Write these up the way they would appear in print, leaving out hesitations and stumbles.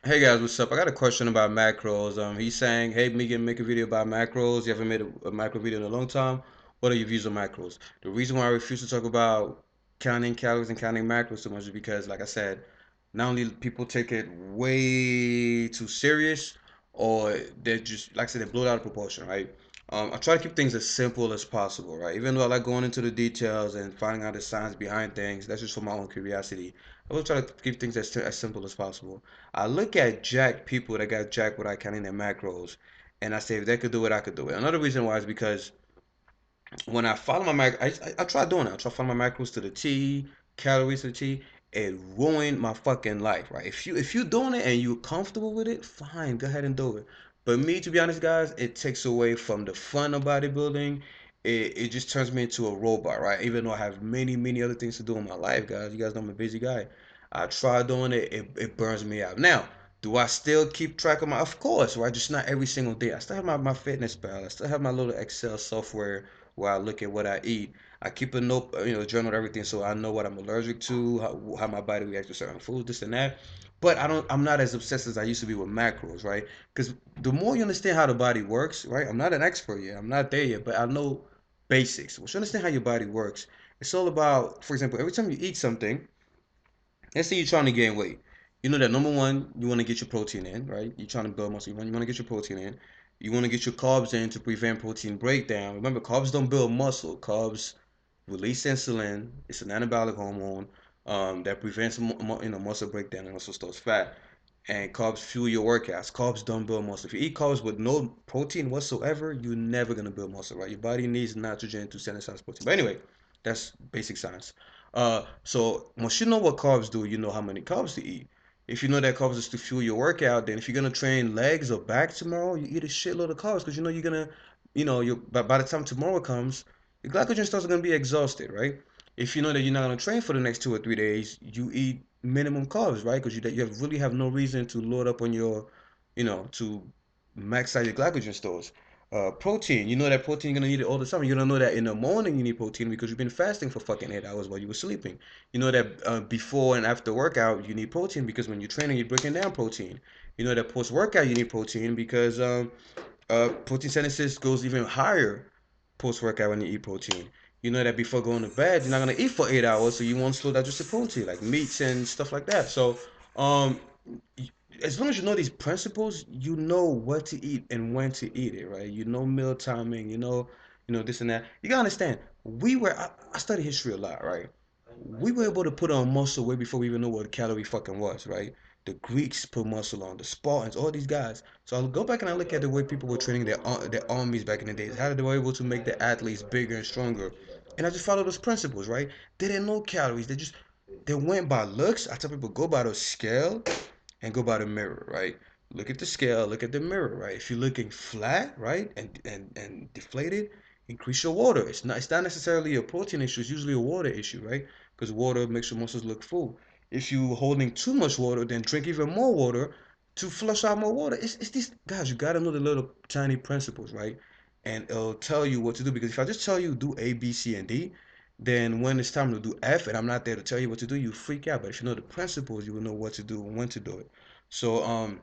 Hey guys, what's up? I got a question about macros. He's saying, "Hey, Megan, make a video about macros. You haven't made a macro video in a long time. What are your views on macros?" The reason why I refuse to talk about counting calories and counting macros so much is because, like I said, not only people take it way too serious, or they're just, like I said, they blow it out of proportion, right? I try to keep things as simple as possible, right? Even though I like going into the details and finding out the science behind things, that's just for my own curiosity. I will try to keep things as simple as possible. I look at jacked people that got jacked without counting their macros, and I say if they could do it, I could do it. Another reason why is because when I follow my I try doing it. I try following my macros to the T, calories to the T. It ruined my fucking life, right? If you doing it and you're comfortable with it, fine, go ahead and do it. But me, to be honest, guys, it takes away from the fun of bodybuilding. It just turns me into a robot, right? Even though I have many other things to do in my life, guys. You guys know I'm a busy guy. I try doing it, it burns me out. Now, do I still keep track of my? Of course, right? Just not every single day. I still have my fitness pal. I still have my little Excel software where I look at what I eat. I keep a note, journal everything so I know what I'm allergic to, how my body reacts to certain foods, this and that. But I'm not as obsessed as I used to be with macros, right? Because the more you understand how the body works, right? I'm not an expert yet. I'm not there yet, but I know basics. Once you understand how your body works, it's all about, for example, every time you eat something, let's say you're trying to gain weight. You know that number one, you want to get your protein in, right? You're trying to build muscle. You want to get your protein in. You want to get your carbs in to prevent protein breakdown. Remember, carbs don't build muscle. Carbs release insulin. It's an anabolic hormone that prevents muscle breakdown and also stores fat. And carbs fuel your workouts. Carbs don't build muscle. If you eat carbs with no protein whatsoever, you're never gonna build muscle, right? Your body needs nitrogen to synthesize protein. But anyway, that's basic science. So once you know what carbs do, you know how many carbs to eat. If you know that carbs is to fuel your workout, then if you're gonna train legs or back tomorrow, you eat a shitload of carbs because you know you're gonna, by the time tomorrow comes, your glycogen stores are gonna be exhausted, right? If you know that you're not gonna train for the next 2 or 3 days, you eat minimum carbs, right? Because really have no reason to load up on your, to max out your glycogen stores. Protein, you know that protein you're gonna need it all the time. You don't know that in the morning you need protein because you've been fasting for fucking 8 hours while you were sleeping. You know that before and after workout you need protein because when you're training you're breaking down protein. You know that post workout you need protein because protein synthesis goes even higher post workout when you eat protein. You know that before going to bed, you're not gonna eat for 8 hours, so you want slow digested protein like meats and stuff like that. So, um, as long as you know these principles, you know what to eat and when to eat it, right? You know meal timing, this and that. You gotta understand. I study history a lot, right? We were able to put on muscle way before we even know what a calorie fucking was, right? The Greeks put muscle on, the Spartans, all these guys. So I'll go back and I look at the way people were training their armies back in the days, how they were able to make the athletes bigger and stronger. And I just follow those principles, right? They didn't know calories. They went by looks. I tell people go by the scale and go by the mirror, right? Look at the scale, look at the mirror, right? If you're looking flat, right, and deflated, increase your water. It's not necessarily a protein issue, it's usually a water issue, right? Because water makes your muscles look full. If you're holding too much water, then drink even more water to flush out more water. It's these guys, you gotta know the little tiny principles, right? And it'll tell you what to do. Because if I just tell you do A, B, C, and D, then when it's time to do F and I'm not there to tell you what to do, you freak out. But if you know the principles, you will know what to do and when to do it. So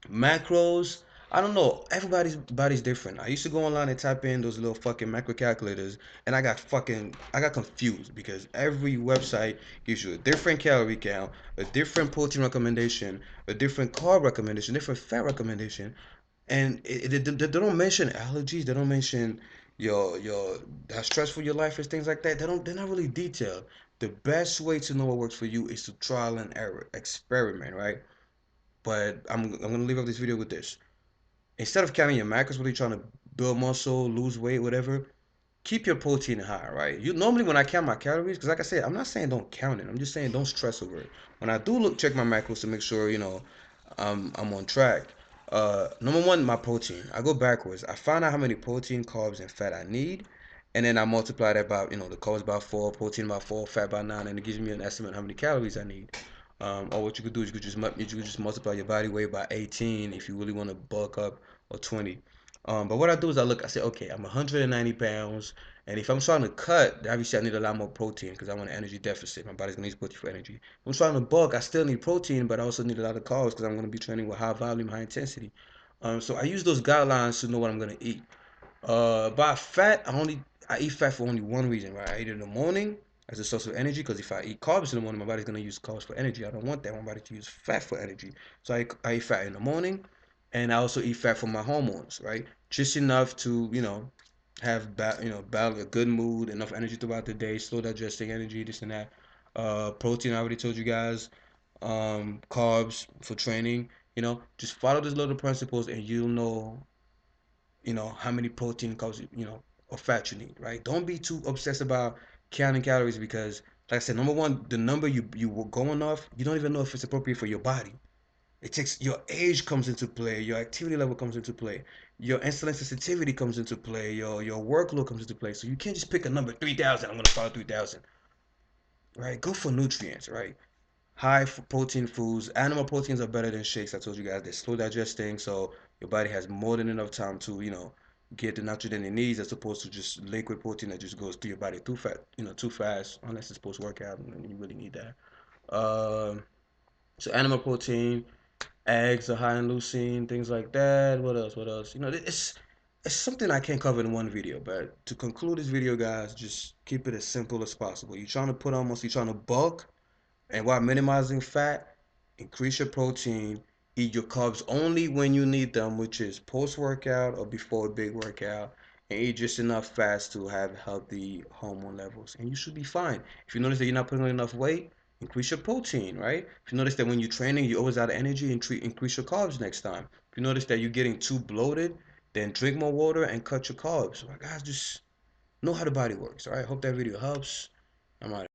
macros, I don't know. Everybody's body's different. I used to go online and type in those little fucking macro calculators, and I got confused because every website gives you a different calorie count, a different protein recommendation, a different carb recommendation, different fat recommendation, and they don't mention allergies. They don't mention your how stressful your life is, things like that. They're not really detailed. The best way to know what works for you is to trial and error, experiment, right? But I'm gonna leave up this video with this. Instead of counting your macros, whether you're trying to build muscle, lose weight, whatever, keep your protein high, right? You normally when I count my calories, because like I said, I'm not saying don't count it. I'm just saying don't stress over it. When I do check my macros to make sure I'm on track. Number one, my protein. I go backwards. I find out how many protein, carbs, and fat I need, and then I multiply that by the carbs by 4, protein by 4, fat by 9, and it gives me an estimate of how many calories I need. Or what you could do is you could just multiply your body weight by 18 if you really want to bulk up, or 20. But what I do is I say, okay, I'm 190 pounds, and if I'm trying to cut, obviously I need a lot more protein because I want an energy deficit. My body's gonna use protein for energy. If I'm trying to bulk, I still need protein, but I also need a lot of carbs because I'm gonna be training with high volume, high intensity. So I use those guidelines to know what I'm gonna eat. By fat, I eat fat for only one reason, right? I eat it in the morning as a source of energy because if I eat carbs in the morning, my body's gonna use carbs for energy. I don't want that. My body to use fat for energy. So I eat fat in the morning, and I also eat fat for my hormones, right? Just enough to have a good mood, enough energy throughout the day, slow digesting energy, this and that. Protein, I already told you guys. Carbs for training. Just follow these little principles, and you'll know how many protein carbs or fat you need, right? Don't be too obsessed about counting calories because, like I said, number one, the number you were going off, you don't even know if it's appropriate for your body. It takes your age comes into play, your activity level comes into play, your insulin sensitivity comes into play, your workload comes into play. So you can't just pick a number 3,000. I'm gonna follow 3,000, right? Go for nutrients, right? High protein foods. Animal proteins are better than shakes. I told you guys they're slow digesting, so your body has more than enough time to, get the nutrient it needs as opposed to just liquid protein that just goes through your body too fast, unless it's post workout and you really need that. So animal protein, eggs are high in leucine, things like that. What else? What else? It's something I can't cover in one video, but to conclude this video, guys, just keep it as simple as possible. You're trying to put on muscle, you're trying to bulk, and while minimizing fat, increase your protein, eat your carbs only when you need them, which is post-workout or before a big workout, and eat just enough fats to have healthy hormone levels. And you should be fine. If you notice that you're not putting on enough weight, increase your protein, right? If you notice that when you're training, you're always out of energy, increase your carbs next time. If you notice that you're getting too bloated, then drink more water and cut your carbs. So, guys, just know how the body works, all right? Hope that video helps. I'm out.